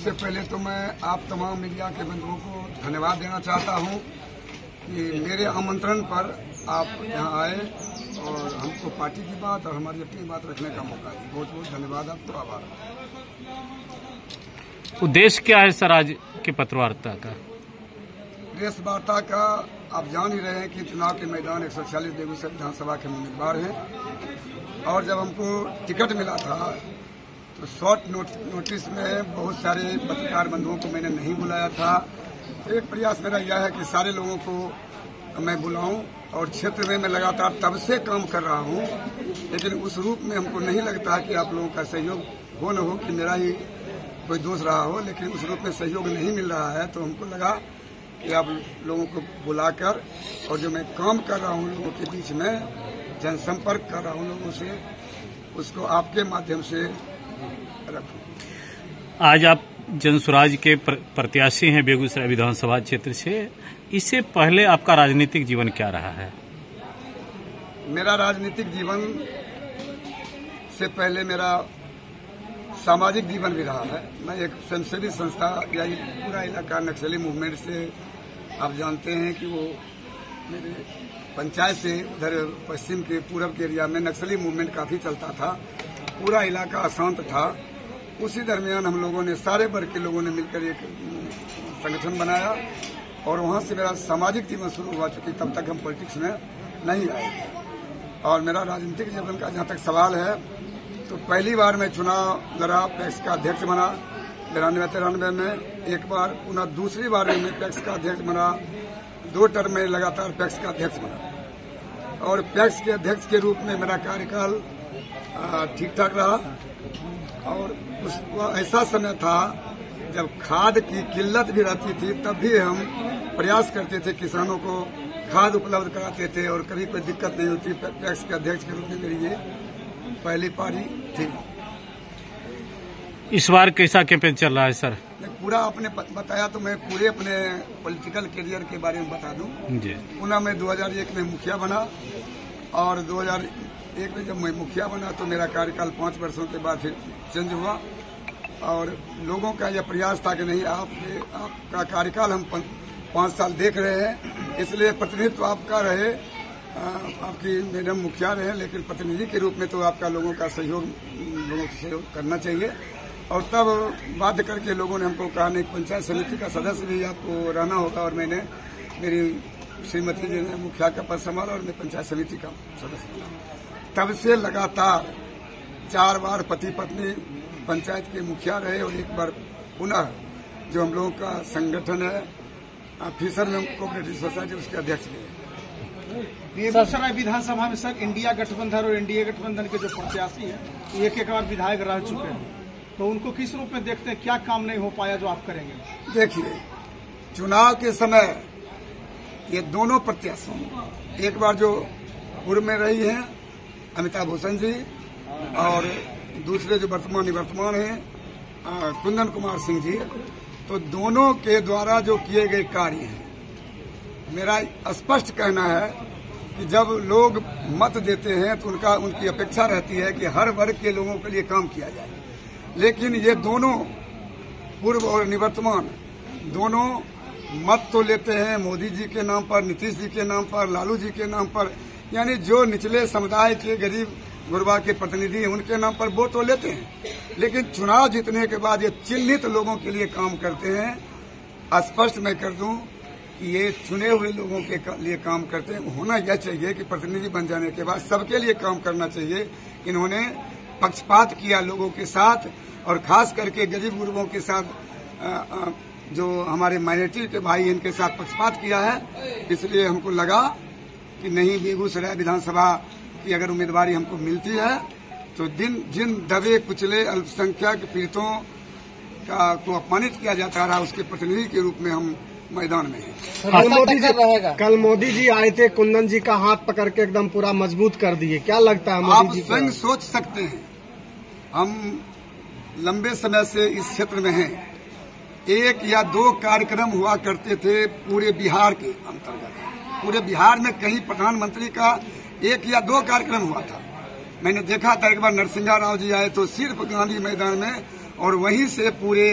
सबसे पहले तो मैं आप तमाम मीडिया के बंधुओं को धन्यवाद देना चाहता हूं कि मेरे आमंत्रण पर आप यहां आए और हमको पार्टी की बात और हमारी अपनी बात रखने का मौका दिया। बहुत बहुत धन्यवाद, आपको आभार। उद्देश्य क्या है सर आज की पत्रवार्ता का? प्रेस वार्ता का आप जान ही रहे हैं कि चुनाव के मैदान 140 बेगूसराय विधानसभा के उम्मीदवार हैं और जब हमको टिकट मिला था तो शॉर्ट नोटिस में बहुत सारे पत्रकार बंधुओं को मैंने नहीं बुलाया था। एक प्रयास मेरा यह है कि सारे लोगों को मैं बुलाऊं और क्षेत्र में मैं लगातार तब से काम कर रहा हूं, लेकिन उस रूप में हमको नहीं लगता कि आप लोगों का सहयोग हो न हो कि मेरा ही कोई दोष रहा हो, लेकिन उस रूप में सहयोग नहीं मिल रहा है तो हमको लगा कि आप लोगों को बुलाकर और जो मैं काम कर रहा हूं लोगों के बीच में जनसंपर्क कर रहा हूं लोगों से, उसको आपके माध्यम से रखूं। आज आप जनसुराज के प्रत्याशी हैं बेगूसराय विधानसभा क्षेत्र से। इससे पहले आपका राजनीतिक जीवन क्या रहा है? मेरा राजनीतिक जीवन से पहले मेरा सामाजिक जीवन भी रहा है। मैं एक स्वयंसेवी संस्था या पूरा इलाका नक्सली मूवमेंट से आप जानते हैं कि वो मेरे पंचायत से उधर पश्चिम के पूरब के एरिया में नक्सली मूवमेंट काफी चलता था, पूरा इलाका अशांत था। उसी दरमियान हम लोगों ने सारे वर्ग के लोगों ने मिलकर एक संगठन बनाया और वहां से मेरा सामाजिक जीवन शुरू हुआ, चूंकि तब तक हम पॉलिटिक्स में नहीं आए थे। और मेरा राजनीतिक जीवन का जहां तक सवाल है तो पहली बार मैं चुनाव लड़ा, पैक्स का अध्यक्ष बना 92-93 में एक बार, पुनः दूसरी बार मैं पैक्स का अध्यक्ष बना, 2 टर्म में लगातार पैक्स का अध्यक्ष बना और पैक्स के अध्यक्ष के रूप में मेरा कार्यकाल ठीक ठाक रहा। और उस ऐसा समय था जब खाद की किल्लत भी रहती थी, तब भी हम प्रयास करते थे, किसानों को खाद उपलब्ध कराते थे और कभी कोई दिक्कत नहीं होती। पैक्स के अध्यक्ष के रूप में मेरी ये पहली पारी थी। इस बार कैसा कैंपेन चल रहा है सर? पूरा आपने बताया तो मैं पूरे अपने पॉलिटिकल करियर के बारे में बता दूं जी। पुनः मैं 2001 में मुखिया बना और 2001 में जब मैं मुखिया बना तो मेरा कार्यकाल 5 वर्षों के बाद फिर चेंज हुआ और लोगों का यह प्रयास था कि नहीं आपका कार्यकाल हम 5 साल देख रहे हैं, इसलिए प्रतिनिधित्व आपका रहे, आपकी मैडम मुखिया रहे, लेकिन प्रतिनिधि के रूप में तो आपका लोगों का सहयोग करना चाहिए। और तब बाध्य करके लोगों ने हमको कहा नहीं, पंचायत समिति का सदस्य भी आपको रहना होगा और मैंने मेरी श्रीमती जी ने मुखिया का पद संभाला और मैं पंचायत समिति का सदस्य बना। तब से लगातार 4 बार पति पत्नी पंचायत के मुखिया रहे और एक बार पुनः जो हम लोगों का संगठन है फिशरमैन कोऑपरेटिव सोसाइटी, उसके अध्यक्ष रहे। बेगूसराय विधानसभा में सर इंडिया गठबंधन और एनडीए गठबंधन के जो प्रत्याशी हैं एक बार विधायक रह चुके हैं, तो उनको किस रूप में देखते हैं? क्या काम नहीं हो पाया जो आप करेंगे? देखिए, चुनाव के समय ये दोनों प्रत्याशी, एक बार जो पूर्व में रही हैं अमिताभ भूषण जी और दूसरे जो निवर्तमान हैं कुंदन कुमार सिंह जी, तो दोनों के द्वारा जो किए गए कार्य हैं, मेरा स्पष्ट कहना है कि जब लोग मत देते हैं तो उनकी अपेक्षा रहती है कि हर वर्ग के लोगों के लिए काम किया जाए, लेकिन ये दोनों पूर्व और निवर्तमान दोनों मत तो लेते हैं मोदी जी के नाम पर, नीतीश जी के नाम पर, लालू जी के नाम पर, यानी जो निचले समुदाय के गरीब गुरबा के प्रतिनिधि हैं उनके नाम पर वोट तो लेते हैं, लेकिन चुनाव जीतने के बाद ये चिन्हित लोगों के लिए काम करते हैं। स्पष्ट मैं कर दूं कि ये चुने हुए लोगों के लिए काम करते हैं। होना यह चाहिए कि प्रतिनिधि बन जाने के बाद सबके लिए काम करना चाहिए। इन्होंने पक्षपात किया लोगों के साथ और खास करके गरीब गुरबों के साथ, जो हमारे माइनॉरिटी के भाई इनके साथ पक्षपात किया है। इसलिए हमको लगा कि नहीं, बेगूसराय विधानसभा की अगर उम्मीदवारी हमको मिलती है तो जिन दबे कुचले अल्पसंख्यक पीड़ितों को अपमानित किया जाता रहा, उसके प्रतिनिधि के रूप में हम मैदान में हैं। कल मोदी जी आए थे, कुंदन जी का हाथ पकड़ के एकदम पूरा मजबूत कर दिए, क्या लगता है मोदी जी? आप स्वयं सोच सकते हैं, हम लंबे समय से इस क्षेत्र में हैं। 1 या 2 कार्यक्रम हुआ करते थे पूरे बिहार के अंतर्गत, पूरे बिहार में कहीं प्रधानमंत्री का 1 या 2 कार्यक्रम हुआ था। मैंने देखा था एक बार नरसिंहा राव जी आए तो सिर्फ गांधी मैदान में, और वहीं से पूरे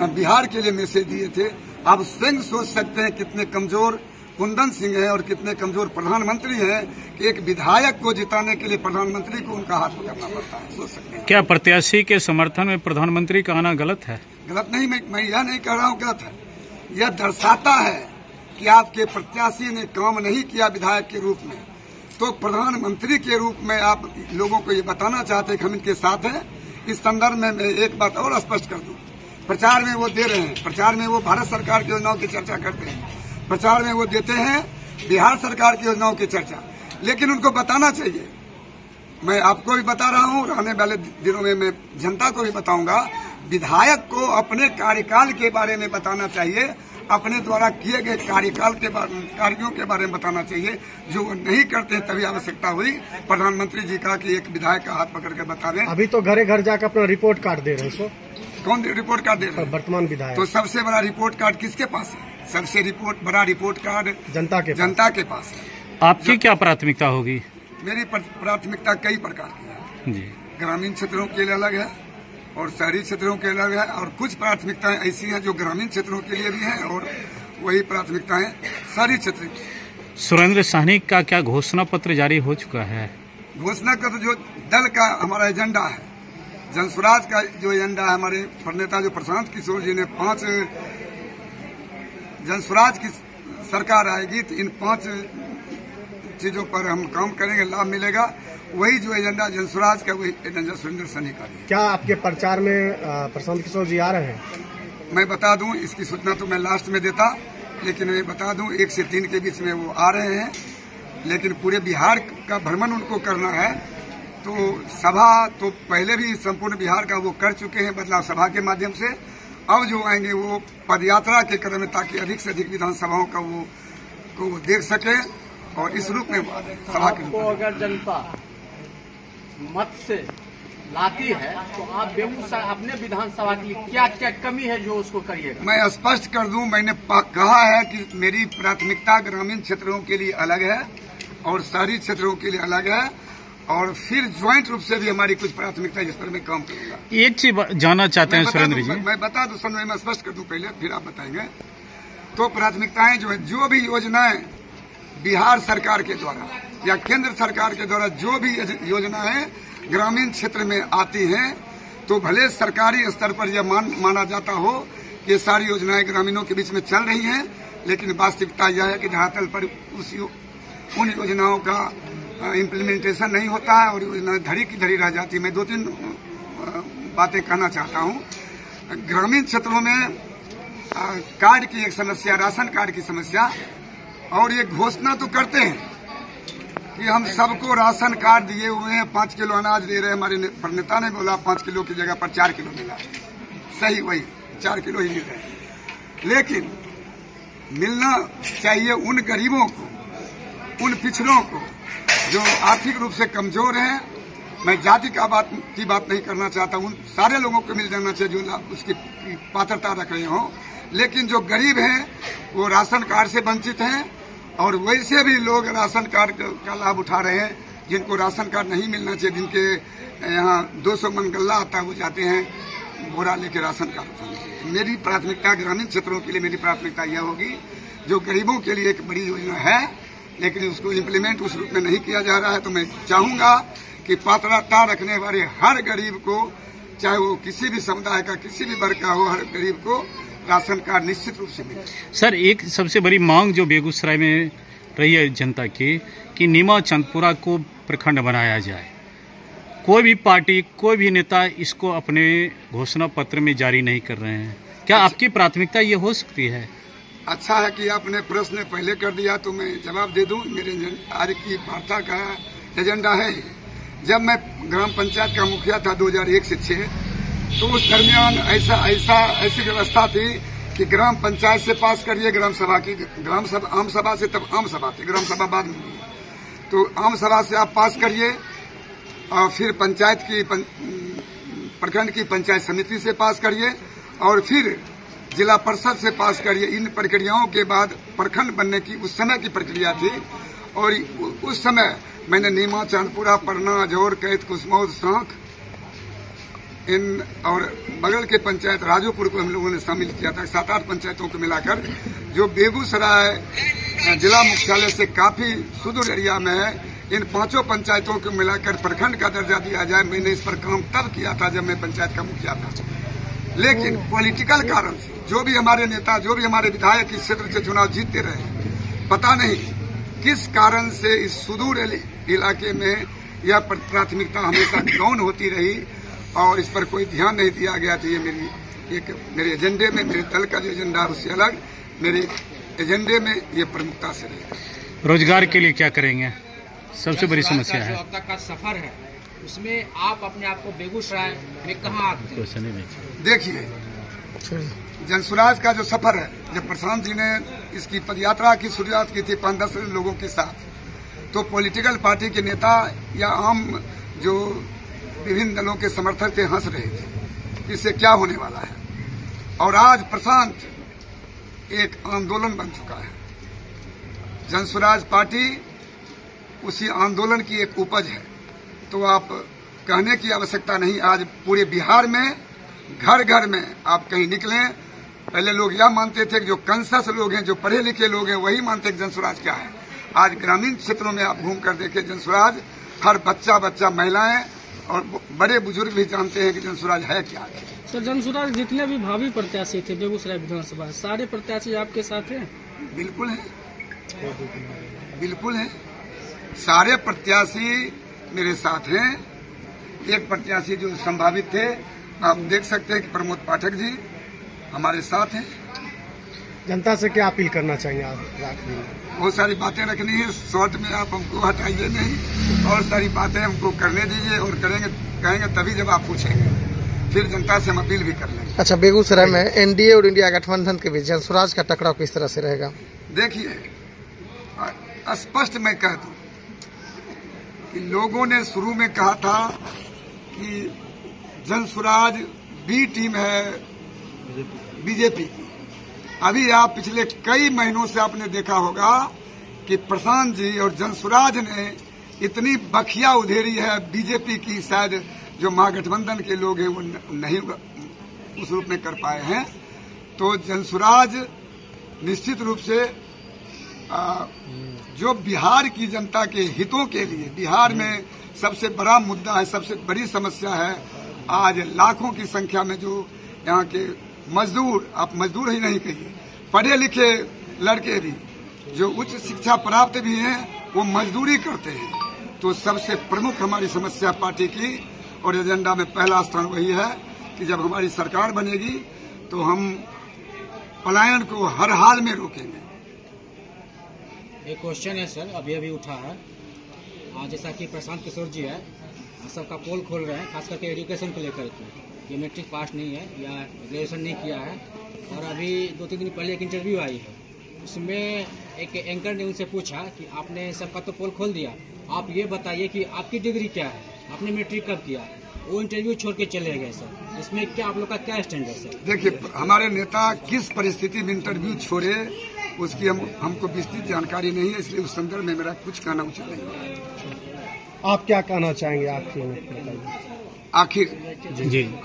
बिहार के लिए मैसेज दिए थे। आप स्वयं सोच सकते हैं कितने कमजोर कुंदन सिंह हैं और कितने कमजोर प्रधानमंत्री हैं कि एक विधायक को जिताने के लिए प्रधानमंत्री को उनका हाथ पकड़ना पड़ता है। सोच सकते हैं। क्या प्रत्याशी के समर्थन में प्रधानमंत्री का आना गलत है? गलत नहीं, मैं यह नहीं कह रहा हूँ गलत है। यह दर्शाता है कि आपके प्रत्याशी ने काम नहीं किया विधायक के रूप में, तो प्रधानमंत्री के रूप में आप लोगों को ये बताना चाहते हैं कि हम इनके साथ हैं। इस संदर्भ में मैं एक बात और स्पष्ट कर दूं, प्रचार में वो दे रहे हैं, प्रचार में वो भारत सरकार की योजनाओं की चर्चा करते हैं, प्रचार में वो देते हैं बिहार सरकार की योजनाओं की चर्चा, लेकिन उनको बताना चाहिए। मैं आपको भी बता रहा हूँ, आने वाले दिनों में मैं जनता को भी बताऊंगा, विधायक को अपने कार्यकाल के बारे में बताना चाहिए, अपने द्वारा किए गए कार्यकाल के कार्यों के बारे में बताना चाहिए। जो वो नहीं करते, तभी आवश्यकता हुई प्रधानमंत्री जी का कि एक विधायक का हाथ पकड़ के बता दें। अभी तो घरे घर जाकर अपना रिपोर्ट कार्ड दे रहे हैं। कौन रिपोर्ट कार्ड दे रहे हैं? वर्तमान विधायक। तो सबसे बड़ा रिपोर्ट कार्ड किसके पास है? सबसे बड़ा रिपोर्ट कार्ड जनता के पास है। आपकी क्या प्राथमिकता होगी? मेरी प्राथमिकता कई प्रकार की है जी। ग्रामीण क्षेत्रों के लिए अलग है और शहरी क्षेत्रों के अलग है, और कुछ प्राथमिकताएं ऐसी हैं जो ग्रामीण क्षेत्रों के लिए भी हैं और वही प्राथमिकताएं शहरी क्षेत्र की। सुरेंद्र साहनी का क्या घोषणा पत्र जारी हो चुका है? घोषणा का तो जो दल का हमारा एजेंडा है, जनस्वराज का जो एजेंडा है, हमारे प्रणेता जो प्रशांत किशोर जी ने 5 जनस्वराज की सरकार आएगी तो इन 5 चीजों पर हम काम करेंगे, लाभ मिलेगा। वही जो एजेंडा जनस्वराज का, वही एजेंडा सुरेंद्र साहनी का है। क्या आपके प्रचार में प्रशांत किशोर जी आ रहे हैं? मैं बता दूं, इसकी सूचना तो मैं लास्ट में देता, लेकिन मैं बता दूं 1 से 3 के बीच में वो आ रहे हैं, लेकिन पूरे बिहार का भ्रमण उनको करना है। तो सभा तो पहले भी संपूर्ण बिहार का वो कर चुके हैं बदलाव सभा के माध्यम से। अब जो आएंगे वो पदयात्रा के क्रम में, ताकि अधिक से अधिक विधानसभाओं का वो देख सके, और इस रूप में सभा के आपको अगर जनता मत से लाती है तो आप बेगूसराय अपने विधानसभा के लिए क्या क्या कमी है जो उसको करिएगा? मैं स्पष्ट कर दूं, मैंने कहा है कि मेरी प्राथमिकता ग्रामीण क्षेत्रों के लिए अलग है और शहरी क्षेत्रों के लिए अलग है, और फिर ज्वाइंट रूप से भी हमारी कुछ प्राथमिकता जिस पर मैं काम करूंगा। एक चीज जानना चाहते हैं सुरेंद्र जी। मैं बता दूं, समय में स्पष्ट कर दूं पहले, फिर आप बताएंगे। तो प्राथमिकताएं जो है, जो भी योजनाएं बिहार सरकार के द्वारा या केंद्र सरकार के द्वारा जो भी योजनाएं ग्रामीण क्षेत्र में आती हैं, तो भले सरकारी स्तर पर यह माना जाता हो कि ये सारी योजनाएं ग्रामीणों के बीच में चल रही हैं, लेकिन वास्तविकता यह है कि धरातल पर उन योजनाओं का इम्प्लीमेंटेशन नहीं होता है और योजनाएं धरी की धरी रह जाती है। मैं 2-3 बातें कहना चाहता हूं। ग्रामीण क्षेत्रों में कार्ड की एक समस्या, राशन कार्ड की समस्या, और ये घोषणा तो करते हैं कि हम सबको राशन कार्ड दिए हुए हैं, 5 किलो अनाज दे रहे हैं। हमारे नेता ने बोला 5 किलो की जगह पर 4 किलो मिला, सही वही 4 किलो ही मिल रहे हैं। लेकिन मिलना चाहिए उन गरीबों को, उन पिछड़ों को जो आर्थिक रूप से कमजोर हैं। मैं जाति की बात नहीं करना चाहता, उन सारे लोगों को मिल जाना चाहिए जो उसकी पात्रता रख रहे हों। लेकिन जो गरीब हैं वो राशन कार्ड से वंचित हैं, और वैसे भी लोग राशन कार्ड का लाभ उठा रहे हैं जिनको राशन कार्ड नहीं मिलना चाहिए, जिनके यहाँ 200 मन गल्ला आता है, वो जाते हैं बोरा लेके राशन कार्ड। मेरी प्राथमिकता ग्रामीण क्षेत्रों के लिए, मेरी प्राथमिकता यह होगी जो गरीबों के लिए एक बड़ी योजना है, लेकिन उसको इम्प्लीमेंट उस रूप में नहीं किया जा रहा है। तो मैं चाहूंगा कि पात्रता रखने वाले हर गरीब को, चाहे वो किसी भी समुदाय का, किसी भी वर्ग का हो, हर गरीब को राशन कार्ड निश्चित रूप से मिले। सर, एक सबसे बड़ी मांग जो बेगूसराय में रही है जनता की कि नीमा चंदपुरा को प्रखंड बनाया जाए। कोई भी पार्टी, कोई भी नेता इसको अपने घोषणा पत्र में जारी नहीं कर रहे हैं। क्या आपकी प्राथमिकता ये हो सकती है? अच्छा है कि आपने प्रश्न पहले कर दिया तो मैं जवाब दे दूं। मेरे आज की वार्ता का एजेंडा है, जब मैं ग्राम पंचायत का मुखिया था 2001 से 6, तो उस दरमियान ऐसी व्यवस्था थी कि ग्राम पंचायत से पास करिए ग्राम सभा की, आम सभा से, तब आम सभा थी, ग्राम सभा बाद में हुई। तो आम सभा से आप पास करिए और फिर पंचायत की प्रखंड की पंचायत समिति से पास करिए और फिर जिला परिषद से पास करिए। इन प्रक्रियाओं के बाद प्रखंड बनने की उस समय की प्रक्रिया थी, और उस समय मैंने नीमा, चांदपुरा, परना, अजौर, कैथ, कुसमौद, सांख इन और बगल के पंचायत राजोपुर को हम लोगों ने शामिल किया था, 7-8 पंचायतों को मिलाकर, जो बेगूसराय जिला मुख्यालय से काफी सुदूर एरिया में है। इन 5 पंचायतों को मिलाकर प्रखंड का दर्जा दिया जाए। मैंने इस पर काम तब किया था जब मैं पंचायत का मुखिया था, लेकिन पॉलिटिकल कारण से जो भी हमारे नेता, जो भी हमारे विधायक इस क्षेत्र से चुनाव जीतते रहे, पता नहीं किस कारण से इस सुदूर इलाके में यह प्राथमिकता हमेशा डाउन होती रही और इस पर कोई ध्यान नहीं दिया गया। तो ये मेरे एजेंडे में, मेरे दल का जो एजेंडा है उससे अलग मेरे एजेंडे में ये प्रमुखता से रहेगा। रोजगार के लिए क्या करेंगे? सबसे बड़ी समस्या है। जो अब तक का सफर है उसमें आप अपने आप को बेगूसराय में कहाँ आते हैं? देखिए, जनसुराज का जो सफर है, जब प्रशांत जी ने इसकी पदयात्रा की शुरुआत की थी 5-10 लोगों के साथ, तो पॉलिटिकल पार्टी के नेता या आम जो विभिन्न दलों के समर्थक थे हंस रहे थे इससे क्या होने वाला है। और आज प्रशांत एक आंदोलन बन चुका है। जनसुराज पार्टी उसी आंदोलन की एक उपज है। तो आप कहने की आवश्यकता नहीं। आज पूरे बिहार में घर घर में आप कहीं निकलें, पहले लोग यह मानते थे कि जो कंसस लोग हैं, जो पढ़े लिखे लोग हैं, वही मानते कि जनसुराज क्या है। आज ग्रामीण क्षेत्रों में आप घूम कर देखें, जनसुराज हर बच्चा महिलाएं और बड़े बुजुर्ग भी जानते हैं कि जनसुराज है क्या है। सर, जनसुराज जितने भी भावी प्रत्याशी थे बेगूसराय विधानसभा, सारे प्रत्याशी आपके साथ हैं? बिल्कुल है, बिल्कुल है। सारे प्रत्याशी मेरे साथ हैं। एक प्रत्याशी जो संभावित थे, आप देख सकते हैं कि प्रमोद पाठक जी हमारे साथ हैं। जनता से क्या अपील करना चाहिए आप? बहुत सारी बातें रखनी है, शॉर्ट में आप हमको हटाइए नहीं, और सारी बातें हमको करने दीजिए और कहेंगे तभी जब आप पूछेंगे, फिर जनता से हम अपील भी कर लेंगे। अच्छा, बेगूसराय में एनडीए और इंडिया गठबंधन के बीच जनसुराज का टकराव किस तरह से रहेगा? देखिए, स्पष्ट मैं कह दूं कि लोगों ने शुरू में कहा था कि जनसुराज बी टीम है बीजेपी की। अभी आप पिछले कई महीनों से आपने देखा होगा कि प्रशांत जी और जनसुराज ने इतनी बखिया उधेरी है बीजेपी की, शायद जो महागठबंधन के लोग हैं वो नहीं उस रूप में कर पाए हैं। तो जनसुराज निश्चित रूप से जो बिहार की जनता के हितों के लिए, बिहार में सबसे बड़ा मुद्दा है, सबसे बड़ी समस्या है आज लाखों की संख्या में जो यहाँ के मजदूर, आप मजदूर ही नहीं कहिए, पढ़े लिखे लड़के भी जो उच्च शिक्षा प्राप्त भी हैं वो मजदूरी करते हैं। तो सबसे प्रमुख हमारी समस्या पार्टी की और एजेंडा में पहला स्थान वही है कि जब हमारी सरकार बनेगी तो हम पलायन को हर हाल में रोकेंगे। एक क्वेश्चन है सर, अभी उठा है, जैसा कि प्रशांत किशोर जी है, सबका पोल खोल रहे हैं, खास करके एजुकेशन को लेकर के, ये मैट्रिक पास नहीं है या ग्रेजुएशन नहीं किया है। और अभी 2-3 दिन पहले एक इंटरव्यू आई है, उसमें एक एंकर ने उनसे पूछा कि आपने सबका तो पोल खोल दिया, आप ये बताइए कि आपकी डिग्री क्या है, आपने मैट्रिक कब किया? वो इंटरव्यू छोड़ के चले गए सर। इसमें क्या आप लोग का क्या स्टैंड है सर? देखिए, हमारे नेता किस परिस्थिति में इंटरव्यू छोड़े उसकी हमको विस्तृत जानकारी नहीं है, इसलिए उस संदर्भ में मेरा कुछ कहना उचित नहीं है। आप क्या कहना चाहेंगे?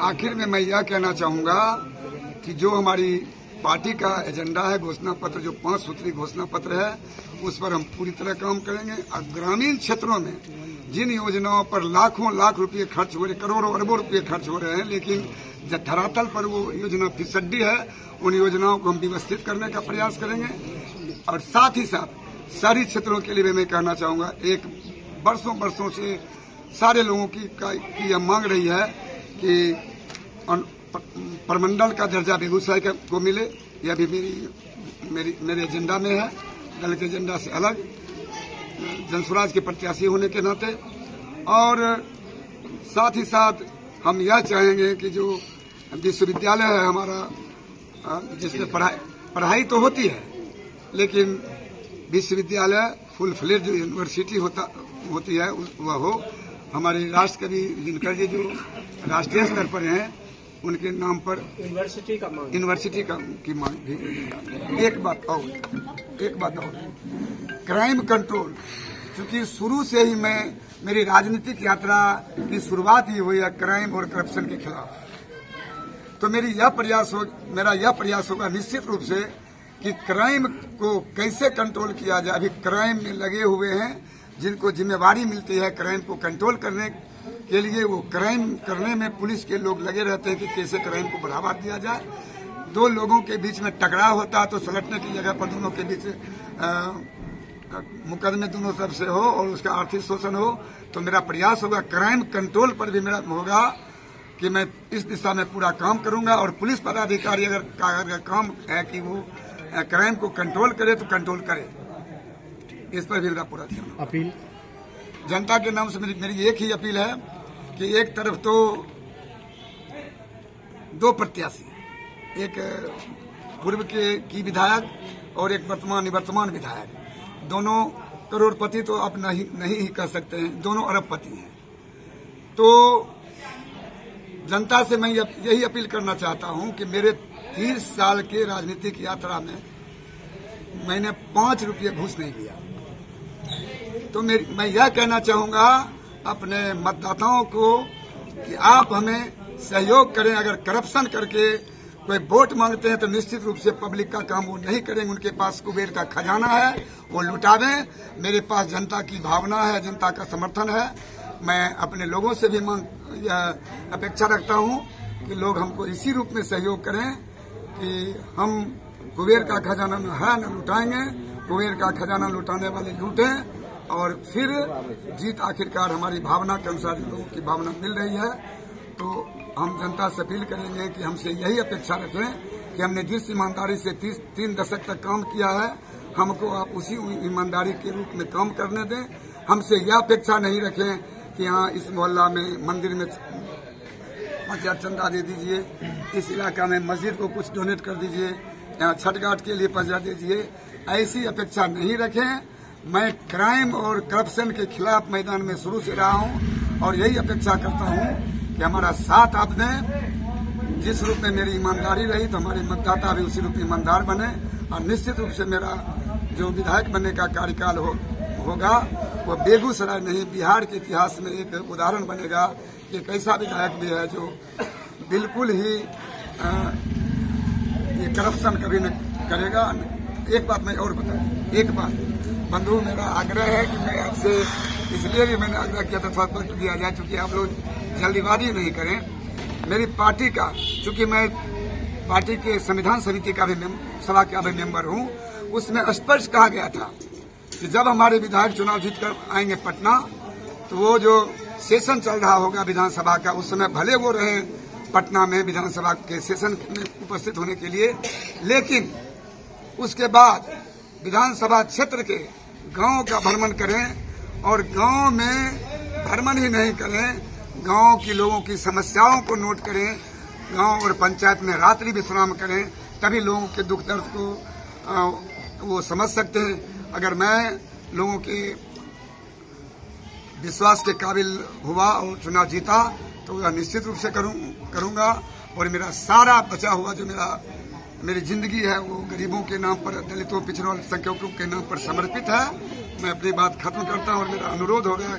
आखिर में मैं यह कहना चाहूंगा कि जो हमारी पार्टी का एजेंडा है, घोषणा पत्र, जो 5 सूत्री घोषणा पत्र है, उस पर हम पूरी तरह काम करेंगे। और ग्रामीण क्षेत्रों में जिन योजनाओं पर लाखों लाख रुपए खर्च हो रहे, करोड़ों अरबों रुपए खर्च हो रहे हैं, लेकिन जब धरातल पर वो योजना फिसड्डी है, उन योजनाओं को हम व्यवस्थित करने का प्रयास करेंगे। और साथ ही साथ शहरी क्षेत्रों के लिए भी मैं कहना चाहूंगा, एक वर्षों से सारे लोगों की यह मांग रही है कि प्रमंडल का दर्जा बेगूसराय को मिले। यह भी मेरे एजेंडा में है, दल के एजेंडा से अलग, जनसुराज के प्रत्याशी होने के नाते। और साथ ही साथ हम यह चाहेंगे कि जो विश्वविद्यालय है हमारा, जिसमें पढ़ाई तो होती है, लेकिन विश्वविद्यालय फुल फ्लेज जो यूनिवर्सिटी होती है वह हो। हमारे राष्ट्रकवि दिनकर जी जो राष्ट्रीय स्तर पर हैं, उनके नाम पर यूनिवर्सिटी की मांग भी। एक बात और, क्राइम कंट्रोल क्योंकि शुरू से ही मेरी राजनीतिक यात्रा की शुरुआत ही हुई है क्राइम और करप्शन के खिलाफ। तो मेरा यह प्रयास होगा निश्चित रूप से कि क्राइम को कैसे कंट्रोल किया जाए। अभी क्राइम में लगे हुए हैं, जिनको जिम्मेवारी मिलती है क्राइम को कंट्रोल करने के लिए, वो क्राइम करने में पुलिस के लोग लगे रहते हैं कि कैसे क्राइम को बढ़ावा दिया जाए। दो लोगों के बीच में टकराव होता है तो सुलटने की जगह पर दोनों के बीच मुकदमे दोनों तरफ से हो और उसका आर्थिक शोषण हो। तो मेरा प्रयास होगा क्राइम कंट्रोल पर भी मेरा होगा कि मैं इस दिशा में पूरा काम करूंगा। और पुलिस पदाधिकारी अगर काम है कि वो क्राइम को कंट्रोल करे तो कंट्रोल करे, इस पर भी मेरा पूरा ध्यान। अपील जनता के नाम से मेरी एक ही अपील है कि एक तरफ तो दो प्रत्याशी, एक पूर्व की विधायक और एक निवर्तमान विधायक, दोनों करोड़पति तो आप नहीं ही कह सकते हैं, दोनों अरबपति हैं। तो जनता से मैं यही अपील करना चाहता हूं कि मेरे 30 साल के राजनीतिक यात्रा में मैंने 5 रुपये घूस नहीं लिया। तो मैं यह कहना चाहूंगा अपने मतदाताओं को कि आप हमें सहयोग करें। अगर करप्शन करके कोई वोट मांगते हैं तो निश्चित रूप से पब्लिक का काम वो नहीं करेंगे। उनके पास कुबेर का खजाना है, वो लुटावें। मेरे पास जनता की भावना है, जनता का समर्थन है। मैं अपने लोगों से भी अपेक्षा रखता हूं कि लोग हमको इसी रूप में सहयोग करें कि हम कुबेर का खजाना न है न लुटाएंगे। कुबेर का खजाना लुटाने वाले लूटें और फिर जीत आखिरकार हमारी भावना के अनुसार लोगों की भावना मिल रही है। तो हम जनता से अपील करेंगे कि हमसे यही अपेक्षा रखें कि हमने जिस ईमानदारी से 3 दशक तक काम किया है, हमको आप उसी ईमानदारी के रूप में काम करने दें। हमसे यह अपेक्षा नहीं रखें कि हाँ इस मोहल्ला में मंदिर में 5,000 चंदा दे दीजिए, इस इलाका में मस्जिद को कुछ डोनेट कर दीजिए, यहाँ छठ घाट के लिए 5,000 दे दीजिए। ऐसी अपेक्षा नहीं रखें। मैं क्राइम और करप्शन के खिलाफ मैदान में शुरू से रहा हूँ और यही अपेक्षा करता हूँ कि हमारा साथ आप दें। जिस रूप में मेरी ईमानदारी रही तो हमारे मतदाता भी उसी रूप में ईमानदार बने और निश्चित रूप से मेरा जो विधायक बनने का कार्यकाल होगा वो बेगूसराय नहीं बिहार के इतिहास में एक उदाहरण बनेगा। एक ऐसा विधायक भी है जो बिल्कुल ही ये करप्शन कभी न करेगा। एक बात मैं और बता दूं, एक बात बंधु, मेरा आग्रह है कि मैं आपसे इसलिए भी मैंने आग्रह किया था स्पष्ट दिया जाए, चूंकि आप लोग जल्दीबाजी नहीं करें। मेरी पार्टी का, चूंकि मैं पार्टी के संविधान समिति का भी सभा का भी मेंबर हूं, उसमें स्पष्ट कहा गया था कि जब हमारे विधायक चुनाव जीतकर आएंगे पटना तो वो जो सेशन चल रहा होगा विधानसभा का, उस समय भले वो रहे पटना में विधानसभा के सेशन में उपस्थित होने के लिए, लेकिन उसके बाद विधानसभा क्षेत्र के गांव का भ्रमण करें और गांव में भ्रमण ही नहीं करें, गांव के लोगों की समस्याओं को नोट करें, गांव और पंचायत में रात्रि विश्राम करें, तभी लोगों के दुख दर्द को वो समझ सकते हैं। अगर मैं लोगों के विश्वास के काबिल हुआ और चुनाव जीता तो वह निश्चित रूप से करूंगा। और मेरा सारा बचा हुआ जो मेरी जिंदगी है वो गरीबों के नाम पर, दलितों, पिछड़ों, अल्पसंख्यकों के नाम पर समर्पित है। मैं अपनी बात खत्म करता हूं और मेरा अनुरोध होगा